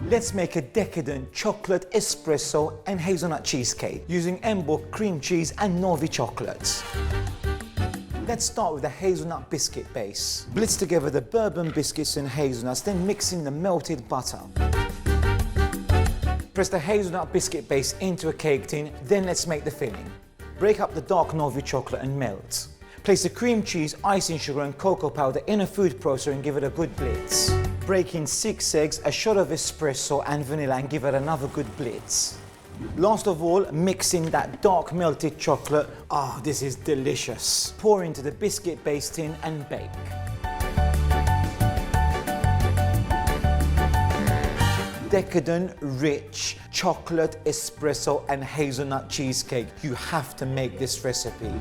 Let's make a decadent chocolate espresso and hazelnut cheesecake using Emborg cream cheese and Novi chocolates. Let's start with the hazelnut biscuit base. Blitz together the bourbon biscuits and hazelnuts, then mix in the melted butter. Press the hazelnut biscuit base into a cake tin, then let's make the filling. Break up the dark Novi chocolate and melt. Place the cream cheese, icing sugar and cocoa powder in a food processor and give it a good blitz. Break in 6 eggs, a shot of espresso and vanilla and give it another good blitz. Last of all, mix in that dark melted chocolate. Ah, this is delicious. Pour into the biscuit base tin and bake. Decadent, rich chocolate espresso and hazelnut cheesecake. You have to make this recipe.